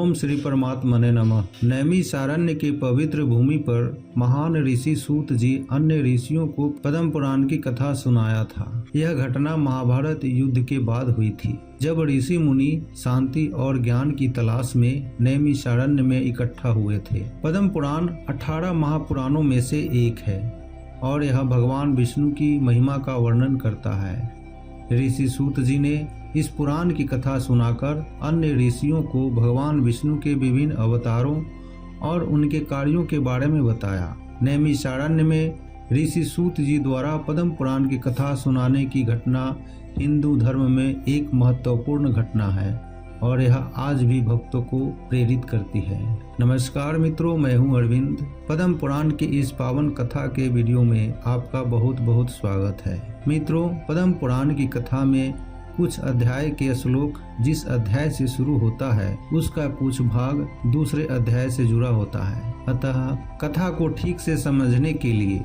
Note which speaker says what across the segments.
Speaker 1: ओम श्री परमात्मने नमः। नैमिषारण्य के पवित्र भूमि पर महान ऋषि सूत जी अन्य ऋषियों को पद्म पुराण की कथा सुनाया था। यह घटना महाभारत युद्ध के बाद हुई थी, जब ऋषि मुनि शांति और ज्ञान की तलाश में नैमिषारण्य में इकट्ठा हुए थे। पद्म पुराण 18 महापुराणों में से एक है और यह भगवान विष्णु की महिमा का वर्णन करता है। ऋषि सूत जी ने इस पुराण की कथा सुनाकर अन्य ऋषियों को भगवान विष्णु के विभिन्न अवतारों और उनके कार्यों के बारे में बताया। नैमिषारण्य में ऋषि सूत जी द्वारा पद्म पुराण की कथा सुनाने की घटना हिंदू धर्म में एक महत्वपूर्ण घटना है और यह आज भी भक्तों को प्रेरित करती है। नमस्कार मित्रों, मैं हूं अरविंद। पद्म पुराण की इस पावन कथा के वीडियो में आपका बहुत बहुत स्वागत है। मित्रों, पद्म पुराण की कथा में कुछ अध्याय के श्लोक जिस अध्याय से शुरू होता है उसका कुछ भाग दूसरे अध्याय से जुड़ा होता है। अतः कथा को ठीक से समझने के लिए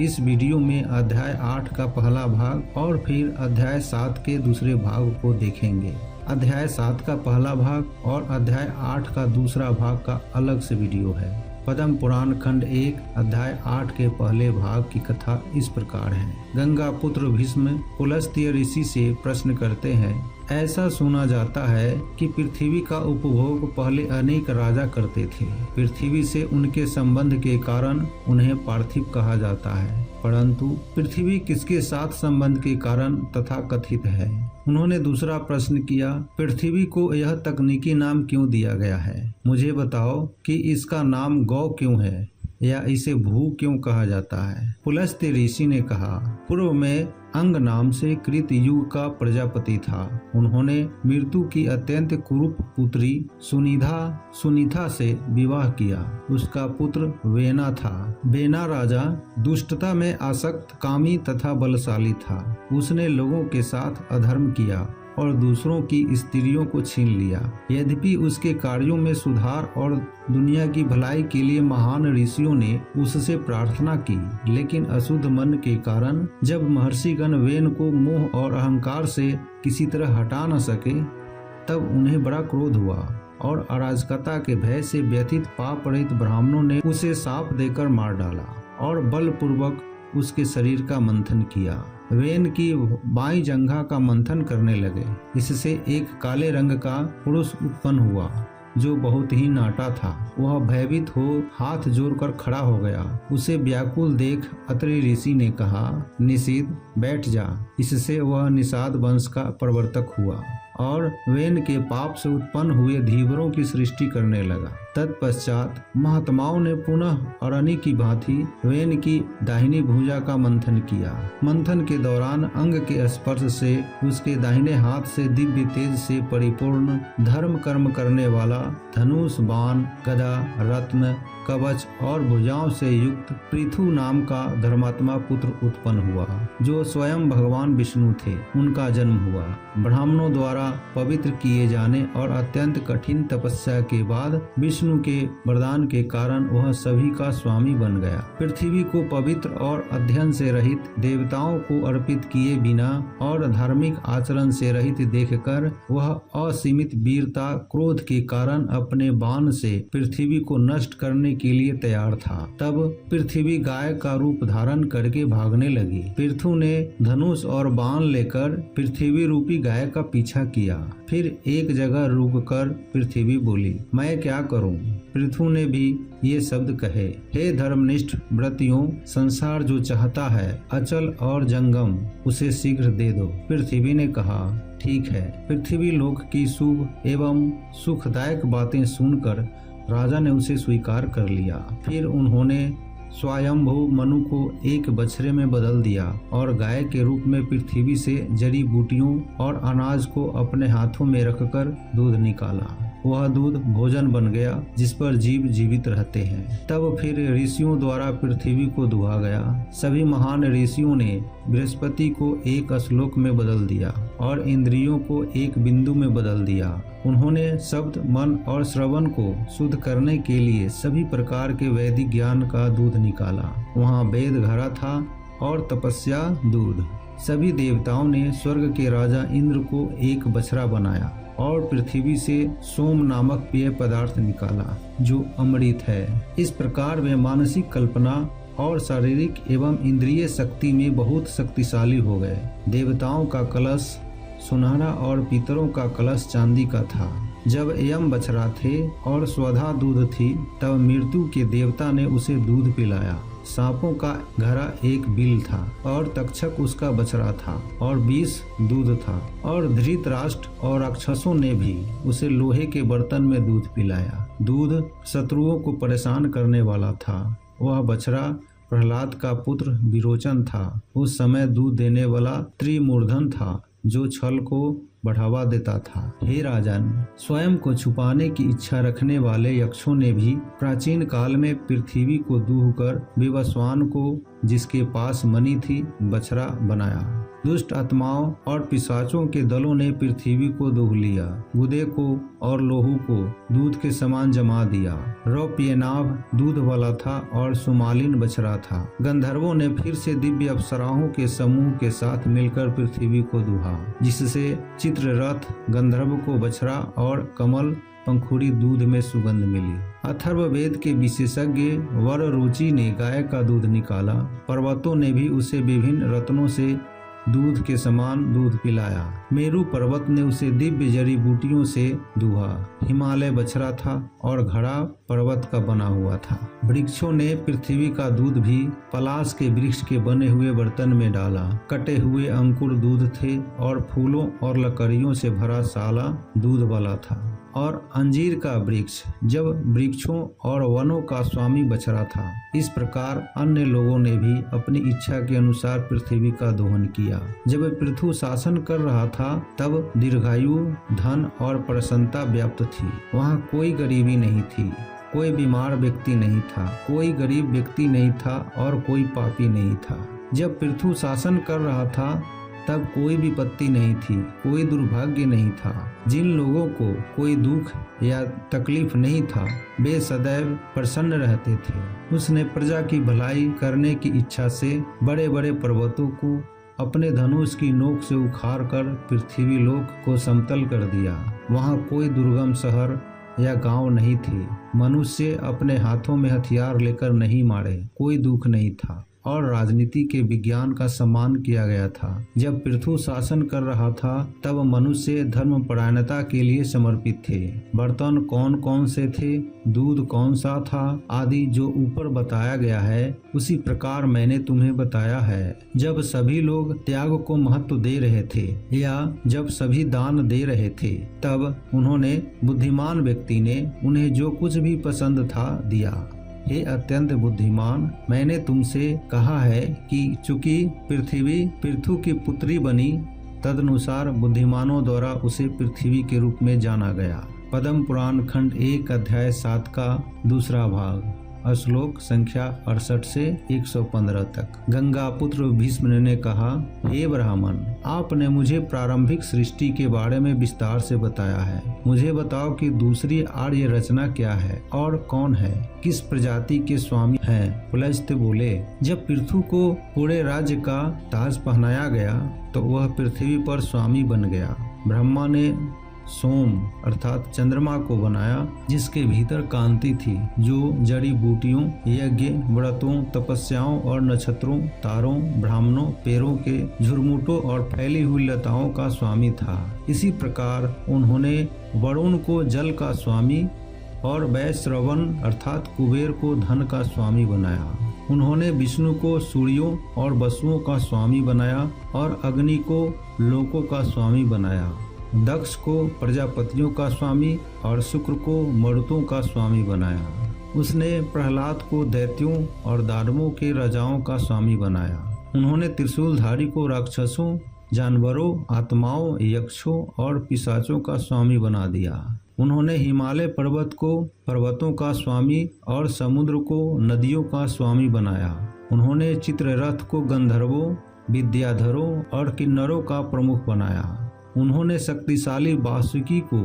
Speaker 1: इस वीडियो में अध्याय 8 का पहला भाग और फिर अध्याय 7 के दूसरे भाग को देखेंगे। अध्याय 7 का पहला भाग और अध्याय 8 का दूसरा भाग का अलग से वीडियो है। पद्म पुराण खंड 1 अध्याय 8 के पहले भाग की कथा इस प्रकार है। गंगा पुत्र भीष्म पुलस्त्य ऋषि से प्रश्न करते हैं, ऐसा सुना जाता है कि पृथ्वी का उपभोग पहले अनेक राजा करते थे। पृथ्वी से उनके संबंध के कारण उन्हें पार्थिव कहा जाता है, परंतु पृथ्वी किसके साथ संबंध के कारण तथा कथित है। उन्होंने दूसरा प्रश्न किया, पृथ्वी को यह तकनीकी नाम क्यों दिया गया है? मुझे बताओ कि इसका नाम गौ क्यों है या इसे भू क्यों कहा जाता है? पुलस्त्य ऋषि ने कहा, पूर्व में अंग नाम से कृत युग का प्रजापति था। उन्होंने मृत्यु की अत्यंत कुरूप पुत्री सुनिधा से विवाह किया। उसका पुत्र वेना था। वेना राजा दुष्टता में आसक्त, कामी तथा बलशाली था। उसने लोगों के साथ अधर्म किया और दूसरों की स्त्रियों को छीन लिया। यद्यपि उसके कार्यों में सुधार और दुनिया की भलाई के लिए महान ऋषियों ने उससे प्रार्थना की, लेकिन अशुद्ध मन के कारण जब महर्षिगण वेन को मोह और अहंकार से किसी तरह हटा न सके, तब उन्हें बड़ा क्रोध हुआ और अराजकता के भय से व्यथित पाप रहित ब्राह्मणों ने उसे शाप देकर मार डाला और बलपूर्वक उसके शरीर का मंथन किया। वेन की बाईं जंघा का मंथन करने लगे। इससे एक काले रंग का पुरुष उत्पन्न हुआ जो बहुत ही नाटा था। वह भयभीत हो हाथ जोड़कर खड़ा हो गया। उसे व्याकुल देख अत्रि ऋषि ने कहा, निषिद्ध बैठ जा। इससे वह निषाद वंश का प्रवर्तक हुआ और वेन के पाप से उत्पन्न हुए धीवरों की सृष्टि करने लगा। तत्पश्चात महात्माओं ने पुनः अरणी की भांति वेन की दाहिनी भुजा का मंथन किया। मंथन के दौरान अंग के स्पर्श से उसके दाहिने हाथ से दिव्य तेज से परिपूर्ण धर्म कर्म करने वाला धनुष, बाण, गदा, रत्न, कवच और भुजाओं से युक्त पृथु नाम का धर्मात्मा पुत्र उत्पन्न हुआ, जो स्वयं भगवान विष्णु थे। उनका जन्म हुआ। ब्राह्मणों द्वारा पवित्र किए जाने और अत्यंत कठिन तपस्या के बाद विष्णु के वरदान के कारण वह सभी का स्वामी बन गया। पृथ्वी को पवित्र और अध्ययन से रहित, देवताओं को अर्पित किए बिना और धार्मिक आचरण से रहित देखकर वह असीमित वीरता क्रोध के कारण अपने बाण से पृथ्वी को नष्ट करने के लिए तैयार था। तब पृथ्वी गाय का रूप धारण करके भागने लगी। पृथु ने धनुष और बाण लेकर पृथ्वी रूपी गाय का पीछा किया। फिर एक जगह रुककर पृथ्वी बोली, मैं क्या करूं? पृथु ने भी ये शब्द कहे, हे धर्मनिष्ठ व्रतियों, संसार जो चाहता है अचल और जंगम, उसे शीघ्र दे दो। पृथ्वी ने कहा, ठीक है। पृथ्वी लोक की शुभ एवं सुखदायक बातें सुनकर राजा ने उसे स्वीकार कर लिया। फिर उन्होंने स्वयंभू मनु को एक बछड़े में बदल दिया और गाय के रूप में पृथ्वी से जड़ी बूटियों और अनाज को अपने हाथों में रखकर दूध निकाला। वह दूध भोजन बन गया जिस पर जीव जीवित रहते हैं। तब फिर ऋषियों द्वारा पृथ्वी को दुहा गया। सभी महान ऋषियों ने बृहस्पति को एक श्लोक में बदल दिया और इंद्रियों को एक बिंदु में बदल दिया। उन्होंने शब्द, मन और श्रवण को शुद्ध करने के लिए सभी प्रकार के वैदिक ज्ञान का दूध निकाला। वहाँ वेद घड़ा था और तपस्या दूध। सभी देवताओं ने स्वर्ग के राजा इंद्र को एक बछड़ा बनाया और पृथ्वी से सोम नामक पेय पदार्थ निकाला जो अमृत है। इस प्रकार वे मानसिक कल्पना और शारीरिक एवं इंद्रिय शक्ति में बहुत शक्तिशाली हो गए। देवताओं का कलश सुनहरा और पितरों का कलश चांदी का था। जब यम बछड़ा थे और स्वधा दूध थी, तब मृत्यु के देवता ने उसे दूध पिलाया। सांपों का घरा एक बिल था और तक्षक उसका बछड़ा था और 20 दूध था। और धृतराष्ट्र और राक्षसों ने भी उसे लोहे के बर्तन में दूध पिलाया। दूध शत्रुओं को परेशान करने वाला था। वह बछड़ा प्रहलाद का पुत्र विरोचन था। उस समय दूध देने वाला त्रिमूर्धन था जो छल को बढ़ावा देता था। हे राजन, स्वयं को छुपाने की इच्छा रखने वाले यक्षों ने भी प्राचीन काल में पृथ्वी को दूह कर विवस्वान को, जिसके पास मणि थी, बछड़ा बनाया। दुष्ट आत्माओं और पिशाचों के दलों ने पृथ्वी को दूह लिया। गुदे को और लोहू को दूध के समान जमा दिया। रौप्यनाभ दूध वाला था और सुमालिन बछड़ा था। गंधर्वों ने फिर से दिव्य अप्सराओं के समूह के साथ मिलकर पृथ्वी को दूहा, जिससे चित्ररथ गंधर्व को बछड़ा और कमल पंखुड़ी दूध में सुगंध मिली। अथर्ववेद के विशेषज्ञ वर रुचि ने गाय का दूध निकाला। पर्वतों ने भी उसे विभिन्न रत्नों से दूध के समान दूध पिलाया। मेरु पर्वत ने उसे दिव्य जड़ी बूटियों से दूहा। हिमालय बछड़ा था और घड़ा पर्वत का बना हुआ था। वृक्षों ने पृथ्वी का दूध भी पलाश के वृक्ष के बने हुए बर्तन में डाला। कटे हुए अंकुर दूध थे और फूलों और लकड़ियों से भरा साला दूध वाला था। और अंजीर का वृक्ष जब वृक्षों और वनों का स्वामी बछड़ा था। इस प्रकार अन्य लोगों ने भी अपनी इच्छा के अनुसार पृथ्वी का दोहन किया। जब पृथु शासन कर रहा था, तब दीर्घायु, धन और प्रसन्नता व्याप्त थी। वहाँ कोई गरीबी नहीं थी, कोई बीमार व्यक्ति नहीं था, कोई गरीब व्यक्ति नहीं था और कोई पापी नहीं था। जब पृथु शासन कर रहा था, तब कोई विपत्ति नहीं थी, कोई दुर्भाग्य नहीं था। जिन लोगों को कोई दुख या तकलीफ नहीं था, वे सदैव प्रसन्न रहते थे। उसने प्रजा की भलाई करने की इच्छा से बड़े बड़े पर्वतों को अपने धनुष की नोक से उखाड़ कर पृथ्वी लोक को समतल कर दिया। वहाँ कोई दुर्गम शहर या गांव नहीं थे। मनुष्य अपने हाथों में हथियार लेकर नहीं मारे, कोई दुख नहीं था। और राजनीति के विज्ञान का सम्मान किया गया था। जब पृथु शासन कर रहा था, तब मनुष्य धर्मपरायणता के लिए समर्पित थे। बर्तन कौन कौन से थे, दूध कौन सा था, आदि जो ऊपर बताया गया है, उसी प्रकार मैंने तुम्हें बताया है। जब सभी लोग त्याग को महत्व दे रहे थे या जब सभी दान दे रहे थे, तब उन्होंने बुद्धिमान व्यक्ति ने उन्हें जो कुछ भी पसंद था दिया। हे अत्यंत बुद्धिमान, मैंने तुमसे कहा है कि चूंकि पृथ्वी पृथु की पुत्री बनी, तदनुसार बुद्धिमानों द्वारा उसे पृथ्वी के रूप में जाना गया। पद्म पुराण खंड 1 अध्याय 7 का दूसरा भाग, श्लोक संख्या 68 से 115 तक। गंगा पुत्र भीष्म ने कहा, हे ब्राह्मण, आपने मुझे प्रारंभिक सृष्टि के बारे में विस्तार से बताया है। मुझे बताओ कि दूसरी आर्य रचना क्या है और कौन है, किस प्रजाति के स्वामी हैं। पुलस्त्य बोले, जब पृथु को पूरे राज्य का ताज पहनाया गया, तो वह पृथ्वी पर स्वामी बन गया। ब्रह्मा ने सोम अर्थात चंद्रमा को बनाया, जिसके भीतर कांति थी, जो जड़ी बूटियों, यज्ञ, व्रतों, तपस्याओं और नक्षत्रों, तारों, ब्राह्मणों, पेड़ों के झुरमुटों और फैली हुई लताओं का स्वामी था। इसी प्रकार उन्होंने वरुण को जल का स्वामी और वैश्रवण अर्थात कुबेर को धन का स्वामी बनाया। उन्होंने विष्णु को सूर्यों और वसुओं का स्वामी बनाया और अग्नि को लोकों का स्वामी बनाया। दक्ष को प्रजापतियों का स्वामी और शुक्र को मरुतों का स्वामी बनाया। उसने प्रहलाद को दैत्यों और दानवों के राजाओं का स्वामी बनाया। उन्होंने त्रिशूलधारी को राक्षसों, जानवरों, आत्माओं, यक्षों और पिशाचों का स्वामी बना दिया। उन्होंने हिमालय पर्वत को पर्वतों का स्वामी और समुद्र को नदियों का स्वामी बनाया। उन्होंने चित्ररथ को गंधर्वों, विद्याधरों और किन्नरों का प्रमुख बनाया। उन्होंने शक्तिशाली वासुकी को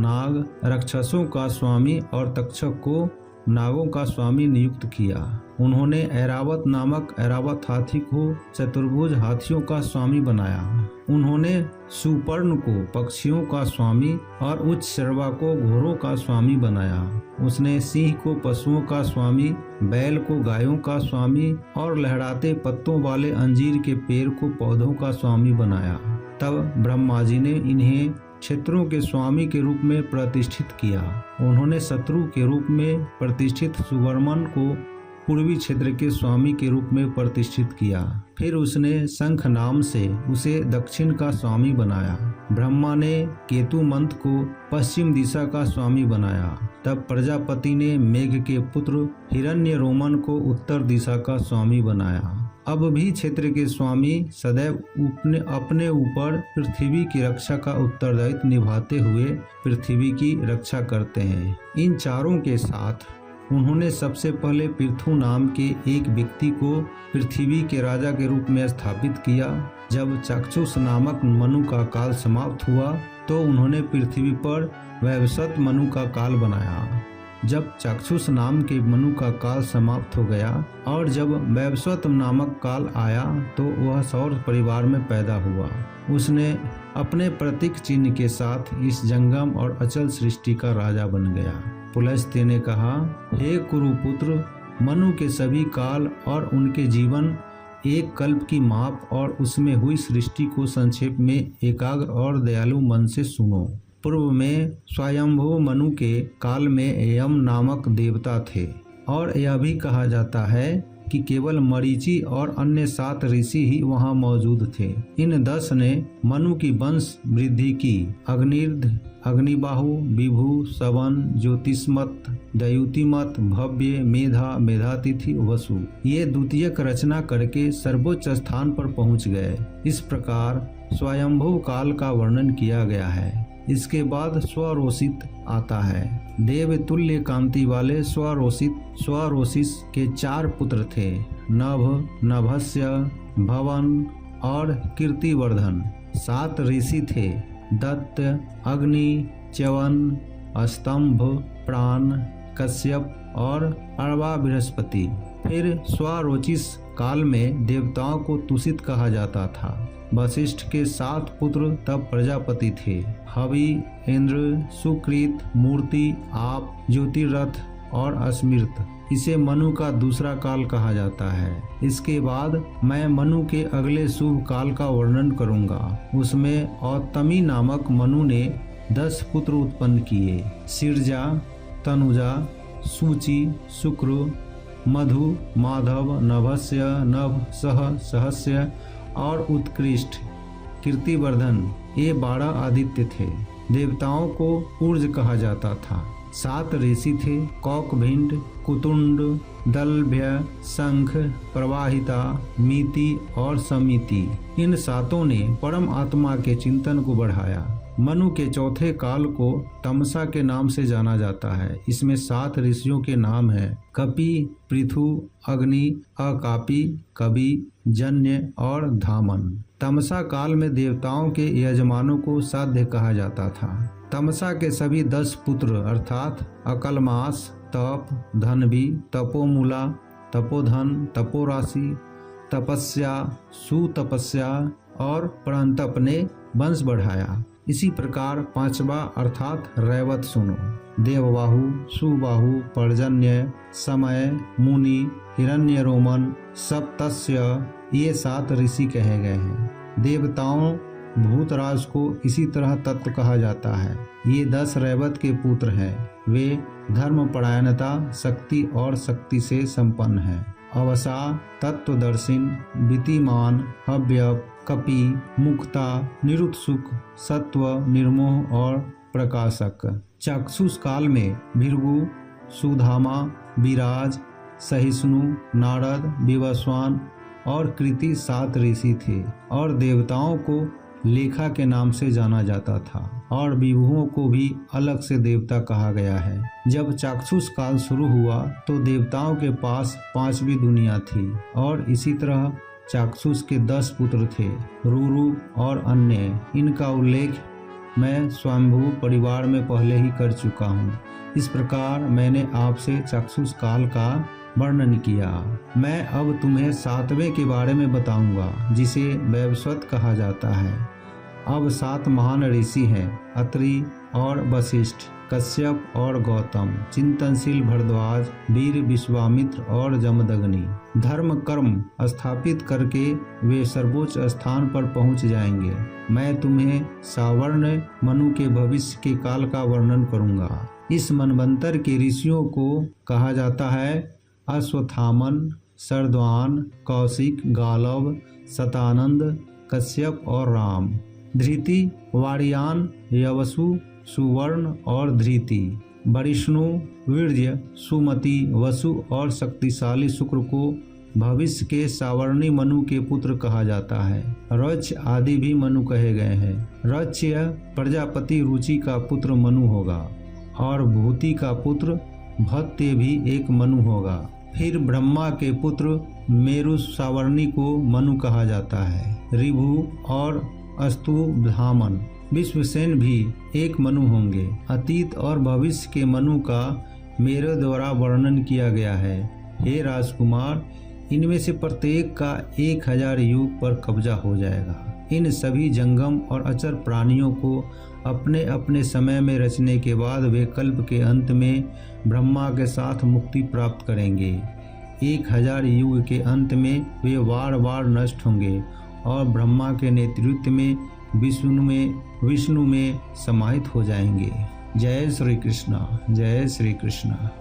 Speaker 1: नाग, राक्षसों का स्वामी और तक्षक को नागों का स्वामी नियुक्त किया। उन्होंने ऐरावत नामक ऐरावत हाथी को चतुर्भुज हाथियों का स्वामी बनाया। उन्होंने सुपर्ण को पक्षियों का स्वामी और उच्च शर्वा को घोड़ों का स्वामी बनाया। उसने सिंह को पशुओं का स्वामी, बैल को गायों का स्वामी और लहराते पत्तों वाले अंजीर के पेड़ को पौधों का स्वामी बनाया। तब ब्रह्मा जी ने इन्हें क्षेत्रों के स्वामी के रूप में प्रतिष्ठित किया। उन्होंने शत्रु के रूप में प्रतिष्ठित सुवर्मन को पूर्वी क्षेत्र के स्वामी के रूप में प्रतिष्ठित किया। फिर उसने शंख नाम से उसे दक्षिण का स्वामी बनाया। ब्रह्मा ने केतुमंत को पश्चिम दिशा का स्वामी बनाया। तब प्रजापति ने मेघ के पुत्र हिरण्यरोमन को उत्तर दिशा का स्वामी बनाया। अब भी क्षेत्र के स्वामी सदैव अपने ऊपर पृथ्वी की रक्षा का उत्तरदायित्व निभाते हुए पृथ्वी की रक्षा करते हैं। इन चारों के साथ उन्होंने सबसे पहले पृथु नाम के एक व्यक्ति को पृथ्वी के राजा के रूप में स्थापित किया। जब चाक्षुष नामक मनु का काल समाप्त हुआ तो उन्होंने पृथ्वी पर वैवस्वत मनु का काल बनाया। जब चाक्षुष नाम के मनु का काल समाप्त हो गया और जब वैवस्वत नामक काल आया तो वह सौर परिवार में पैदा हुआ। उसने अपने प्रतीक चिन्ह के साथ इस जंगम और अचल सृष्टि का राजा बन गया। पुलस्त्य ने कहा, हे कुरुपुत्र, मनु के सभी काल और उनके जीवन एक कल्प की माप और उसमें हुई सृष्टि को संक्षेप में एकाग्र और दयालु मन से सुनो। पूर्व में स्वयंभू मनु के काल में यम नामक देवता थे और यह भी कहा जाता है कि केवल मरीचि और अन्य 7 ऋषि ही वहां मौजूद थे। इन 10 ने मनु की वंश वृद्धि की। अग्निर्ध, अग्निबाहु, विभु, सवन, ज्योतिष्मत, दयुतिमत, भव्य, मेधा, मेधातिथि, वसु ये द्वितीयक रचना करके सर्वोच्च स्थान पर पहुंच गए। इस प्रकार स्वयंभू काल का वर्णन किया गया है। इसके बाद स्वरोषित आता है। देव तुल्य कांति वाले स्वरोषिस के 4 पुत्र थे, नभ, नभस्य, भवन और कीर्तिवर्धन। 7 ऋषि थे, दत्त, अग्नि, च्यवन, स्तंभ, प्राण, कश्यप और अरवा बृहस्पति। फिर स्वरोचिस काल में देवताओं को तुषित कहा जाता था। वशिष्ठ के 7 पुत्र तब प्रजापति थे, हवि, इंद्र, सुकृत, मूर्ति, आप, ज्योतिरथ और अस्मृत। इसे मनु का दूसरा काल कहा जाता है। इसके बाद मैं मनु के अगले शुभ काल का वर्णन करूंगा। उसमें औतमी नामक मनु ने 10 पुत्र उत्पन्न किए, सिरजा, तनुजा, सूचि, शुक्र, मधु, माधव, नभस्य, नभ, सहस्य और उत्कृष्ट, कीर्तिवर्धन। ये 12 आदित्य थे। देवताओं को ऊर्ज कहा जाता था। 7 ऋषि थे, कौकभिंड, कुतुंड, दलभ्य, शंख, प्रवाहिता, मीति और समिति। इन 7 ने परम आत्मा के चिंतन को बढ़ाया। मनु के चौथे काल को तमसा के नाम से जाना जाता है। इसमें 7 ऋषियों के नाम हैं, कपि, पृथु, अग्नि, अकापि, कवि, जन्य और धामन। तमसा काल में देवताओं के यजमानों को साध्य कहा जाता था। तमसा के सभी 10 पुत्र अर्थात अकलमास, तप, धनवी, तपोमूला, तपोधन, तपोराशि, तपस्या, सुतपस्या और परंतप ने वंश बढ़ाया। इसी प्रकार 5वां अर्थात रैवत सुनो। देवबाहु, सुबाहु, पर्जन्य, समय, मुनि, हिरण्यरोमन, सप्तस्य ये 7 ऋषि कहे गए हैं। देवताओं भूतराज को इसी तरह तत्व कहा जाता है। ये 10 रैवत के पुत्र हैं। वे धर्मपरायणता, शक्ति और शक्ति से संपन्न हैं। अवसा, तत्वदर्शिन, वितिमान, हव्य, कपि, मुक्ता, निरुत्सुक, सत्व, निर्मोह और प्रकाशक। चाक्षुष काल में भृगु, सुधामा, विराज, सहिष्णु, नारद, विवस्वान और कृति 7 ऋषि थे और देवताओं को लेखा के नाम से जाना जाता था और विभुओं को भी अलग से देवता कहा गया है। जब चाक्षुष काल शुरू हुआ तो देवताओं के पास 5वीं दुनिया थी और इसी तरह चाक्षुष के 10 पुत्र थे, रुरु और अन्य। इनका उल्लेख मैं स्वयंभू परिवार में पहले ही कर चुका हूँ। इस प्रकार मैंने आपसे चक्षुष काल का वर्णन किया। मैं अब तुम्हें 7वें के बारे में बताऊंगा, जिसे वैवस्वत कहा जाता है। अब 7 महान ऋषि हैं, अत्रि और वशिष्ठ, कश्यप और गौतम, चिंतनशील भरद्वाज, वीर विश्वामित्र और जमदग्नि। धर्म कर्म स्थापित करके वे सर्वोच्च स्थान पर पहुंच जाएंगे। मैं तुम्हें सावर्ण मनु के भविष्य के काल का वर्णन करूंगा। इस मनवंतर के ऋषियों को कहा जाता है अश्वत्थामन, शरद्वान, कौशिक, गालव, शतानंद, कश्यप और राम। धृति, वारियान, यवसु, सुवर्ण और धृति। वरिष्णु, वीर्य, सुमति, वसु और शक्तिशाली शुक्र को भविष्य के सावर्णी मनु के पुत्र कहा जाता है। रच आदि भी मनु कहे गए हैं। रच्य प्रजापति रुचि का पुत्र मनु होगा और भूति का पुत्र भत्य भी एक मनु होगा। फिर ब्रह्मा के पुत्र मेरु सावर्णी को मनु कहा जाता है। ऋभु और अस्तुधामन, विश्वसेन भी एक मनु होंगे। अतीत और भविष्य के मनु का मेरे द्वारा वर्णन किया गया है। हे राजकुमार, इनमें से प्रत्येक का 1000 युग पर कब्जा हो जाएगा। इन सभी जंगम और अचर प्राणियों को अपने अपने समय में रचने के बाद वे कल्प के अंत में ब्रह्मा के साथ मुक्ति प्राप्त करेंगे। 1000 युग के अंत में वे बार बार नष्ट होंगे और ब्रह्मा के नेतृत्व में विष्णु में समाहित हो जाएंगे। जय श्री कृष्ण, जय श्री कृष्ण।